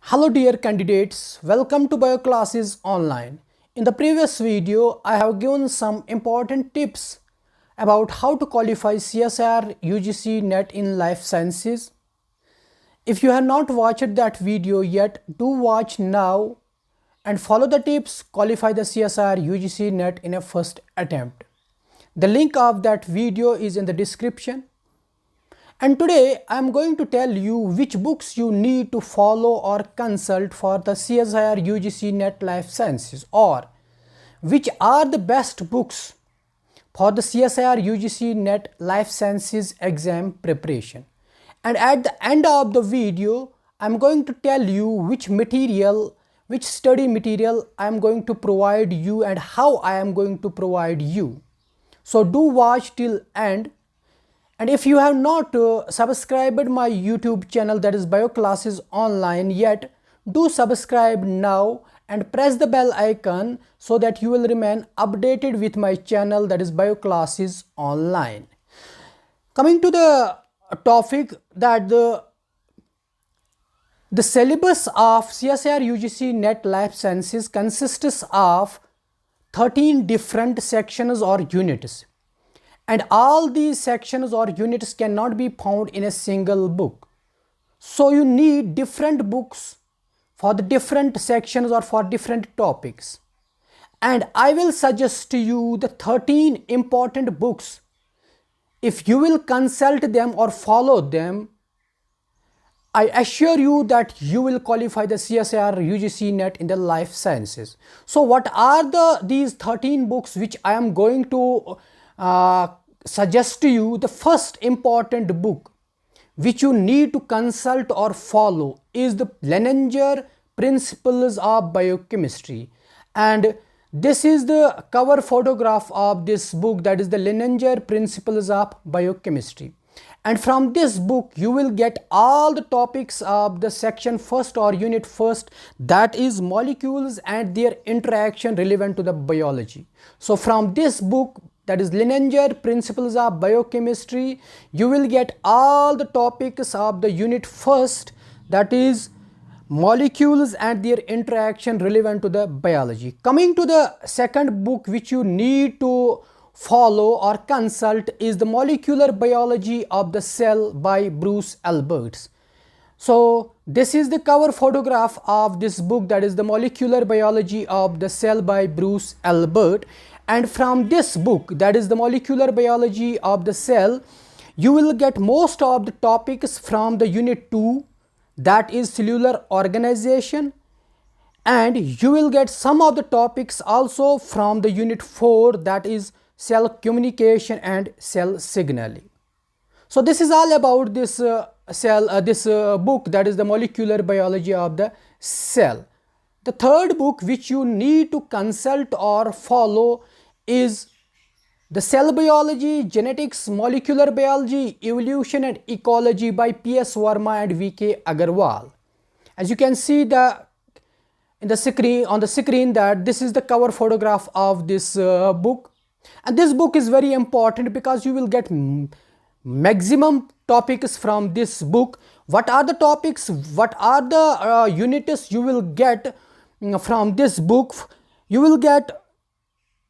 Hello dear candidates, welcome to BioClasses Online. In the previous video, I have given some important tips about how to qualify CSIR UGC NET in Life Sciences. If you have not watched that video yet, do watch now and follow the tips, qualify the CSIR UGC NET in a first attempt. The link of that video is in the description. And today I am going to tell you which books you need to follow or consult for the CSIR UGC NET Life Sciences, or which are the best books for the CSIR UGC NET Life Sciences exam preparation. And at the end of the video, I am going to tell you which study material I am going to provide you and how I am going to provide you. So do watch till end. And if you have not subscribed my YouTube channel, that is BioClasses Online, yet, do subscribe now and press the bell icon so that you will remain updated with my channel, that is BioClasses Online. Coming to the topic, that the syllabus of CSIR UGC NET Life Sciences consists of 13 different sections or units. And all these sections or units cannot be found in a single book. So you need different books for the different sections or for different topics. And I will suggest to you the 13 important books. If you will consult them or follow them, I assure you that you will qualify the CSIR UGC NET in the life sciences. So what are these 13 books which I am going to suggest to you? The first important book which you need to consult or follow is the Leininger Principles of Biochemistry, and this is the cover photograph of this book, that is the Leininger Principles of Biochemistry. And from this book you will get all the topics of the section first or unit first, that is molecules and their interaction relevant to the biology. So from this book, that is Leininger Principles of Biochemistry, you will get all the topics of the unit first, that is molecules and their interaction relevant to the biology. Coming to the second book which you need to follow or consult is the Molecular Biology of the Cell by Bruce Alberts. So this is the cover photograph of this book, that is the Molecular Biology of the Cell by Bruce Albert. And from this book, that is the Molecular Biology of the Cell, you will get most of the topics from the unit 2, that is cellular organization, and you will get some of the topics also from the unit 4, that is cell communication and cell signaling. So this is all about this book, that is the Molecular Biology of the Cell. The third book which you need to consult or follow is the Cell Biology, Genetics, Molecular Biology, Evolution and Ecology by P.S. Verma and V.K. Agarwal. As you can see on the screen that this is the cover photograph of this book. And this book is very important because you will get maximum topics from this book. What are the topics? What are the units you will get from this book? You will get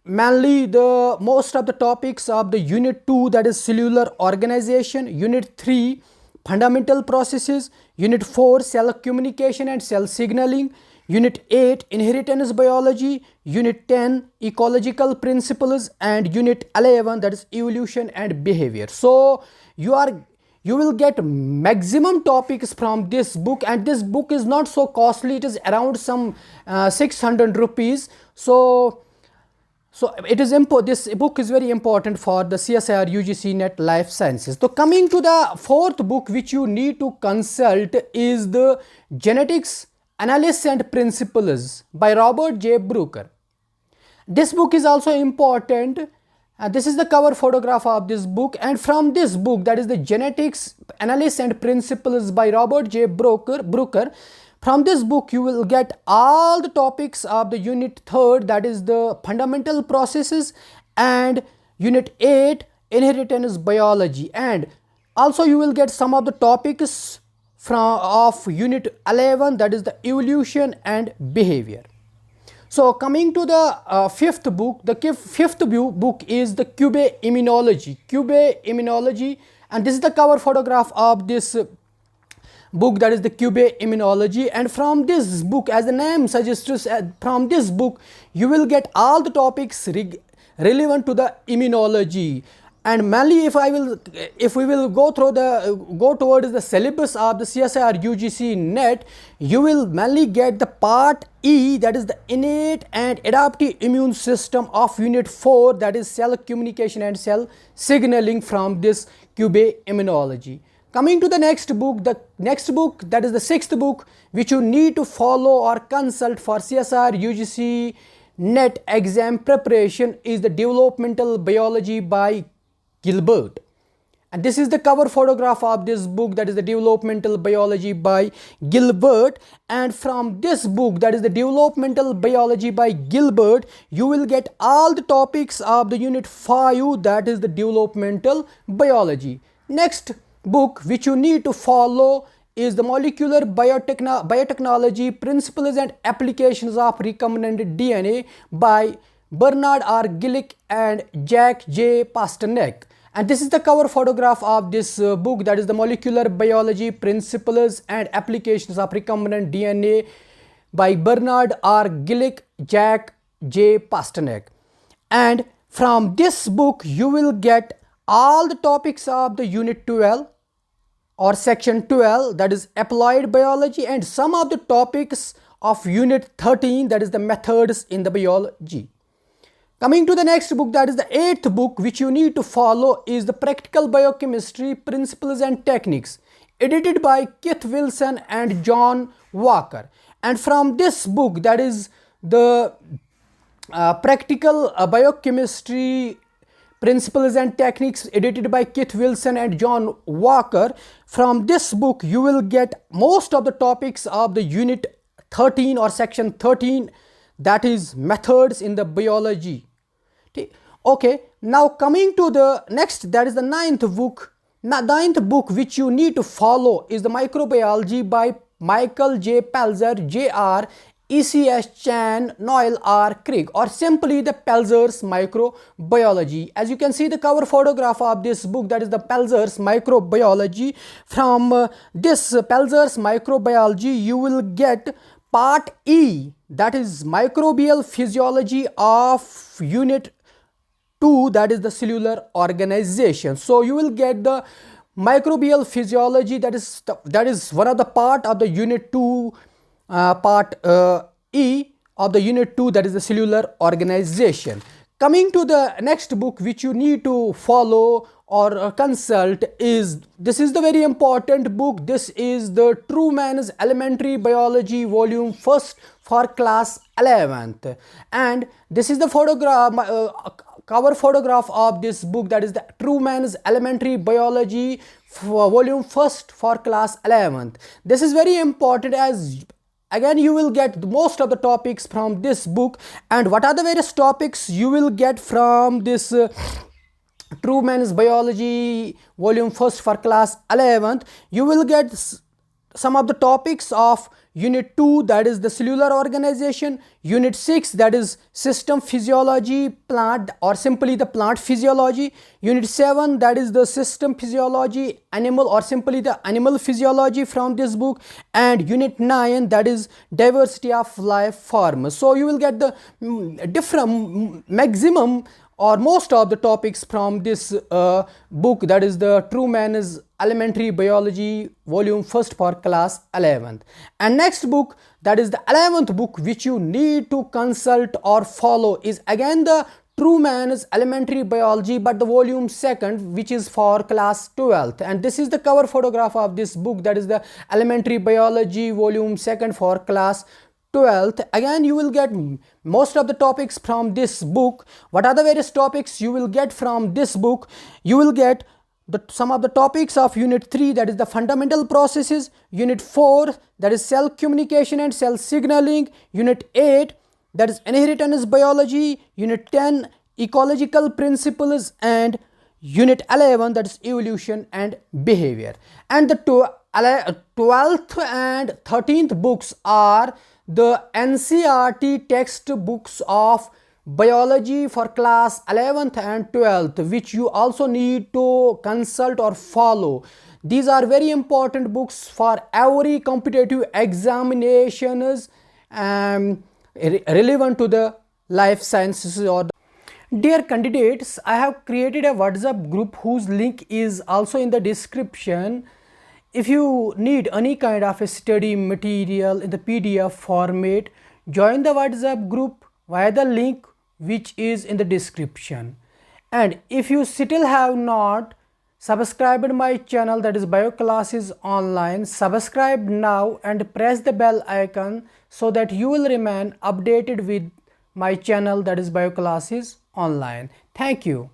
mainly the most of the topics of the unit 2, that is cellular organization, unit 3 fundamental processes, unit 4 cell communication and cell signaling, unit 8 inheritance biology, unit 10 ecological principles, and unit 11, that is evolution and behavior. So you will get maximum topics from this book, and this book is not so costly. It is around some 600 rupees. So this book is very important for the CSIR UGC NET Life Sciences. So coming to the fourth book which you need to consult is the Genetics, Analysis and Principles by Robert J. Brooker. This book is also important. This is the cover photograph of this book, and from this book, that is the Genetics, Analysis and Principles by Robert J. Brooker, from this book you will get all the topics of the unit 3rd, that is the fundamental processes, and unit 8 inheritance biology, and also you will get some of the topics of unit 11, that is the evolution and behavior. So coming to the fifth book, the fifth book is the Cube Immunology. Cube Immunology, and this is the cover photograph of this book, that is the Cube Immunology. And from this book, as the name suggests, from this book you will get all the topics relevant to the immunology. And mainly if we will go towards the syllabus of the CSIR UGC NET, you will mainly get the part E, that is the innate and adaptive immune system of unit 4, that is cell communication and cell signaling, from this Cube Immunology. Coming to the next book, that is the sixth book which you need to follow or consult for CSIR UGC NET exam preparation, is the Developmental Biology by Gilbert. And this is the cover photograph of this book, that is the Developmental Biology by Gilbert. And from this book, that is the Developmental Biology by Gilbert, you will get all the topics of the unit 5, that is the Developmental Biology. Next book which you need to follow is the Molecular Biotechnology Principles and Applications of Recombinant DNA by Bernard R. Gillick and Jack J. Pasternak. And this is the cover photograph of this book, that is the Molecular Biology Principles and Applications of Recombinant DNA by Bernard R. Gillick, Jack J. Pasternak. And from this book you will get all the topics of the unit 12 or section 12, that is applied biology, and some of the topics of unit 13, that is the methods in the biology. Coming to the next book, that is the eighth book which you need to follow, is the Practical Biochemistry Principles and Techniques, edited by Keith Wilson and John Walker. And from this book, that is the Practical Biochemistry Principles and Techniques, edited by Keith Wilson and John Walker, from this book you will get most of the topics of the unit 13 or section 13, that is methods in the biology. Okay, now coming to the next, that is the ninth book. Ninth book which you need to follow is the Microbiology by Michael J. Pelzer, Jr., E.C.S. Chan, Noel R. Craig, or simply the Pelzer's Microbiology. As you can see the cover photograph of this book, that is the Pelzer's Microbiology. From this Pelzer's Microbiology you will get part E, that is microbial physiology of unit 2, that is the cellular organization. So you will get the microbial physiology, that is one of the part of the unit 2, part E of the unit 2, that is the cellular organization. Coming to the next book which you need to follow or consult is, this is the very important book. This is the Truman's Elementary Biology volume 1st for class 11th, and this is the cover photograph of this book, that is the Truman's Elementary Biology volume 1st for class 11th. This is very important, as again you will get most of the topics from this book. And what are the various topics you will get from this Truman's Biology volume 1st for class 11th? You will get some of the topics of unit 2, that is the cellular organization, unit 6, that is system physiology, plant, or simply the plant physiology, unit 7, that is the system physiology, animal, or simply the animal physiology from this book, and unit 9, that is diversity of life forms. So you will get the different maximum or most of the topics from this book, that is the Truman's Elementary Biology volume 1st for class 11th. And next book, that is the 11th book which you need to consult or follow, is again the Truman's Elementary Biology, but the volume 2nd, which is for class 12th. And this is the cover photograph of this book, that is the Elementary Biology volume 2nd for class 12th. Again you will get most of the topics from this book. What are the various topics you will get from this book? You will get some of the topics of unit 3, that is the fundamental processes, unit 4, that is cell communication and cell signaling, unit 8, that is inheritance biology, unit 10, ecological principles, and unit 11, that is evolution and behavior. And the 12th and 13th books are the NCERT textbooks of biology for class 11th and 12th, which you also need to consult or follow. These are very important books for every competitive examinations relevant to the life sciences or Dear candidates, I have created a WhatsApp group whose link is also in the description. If you need any kind of a study material in the PDF format, join the WhatsApp group via the link which is in the description. And if you still have not subscribed my channel, that is Bio Classes Online, subscribe now and press the bell icon so that you will remain updated with my channel, that is Bio Classes Online. Thank you.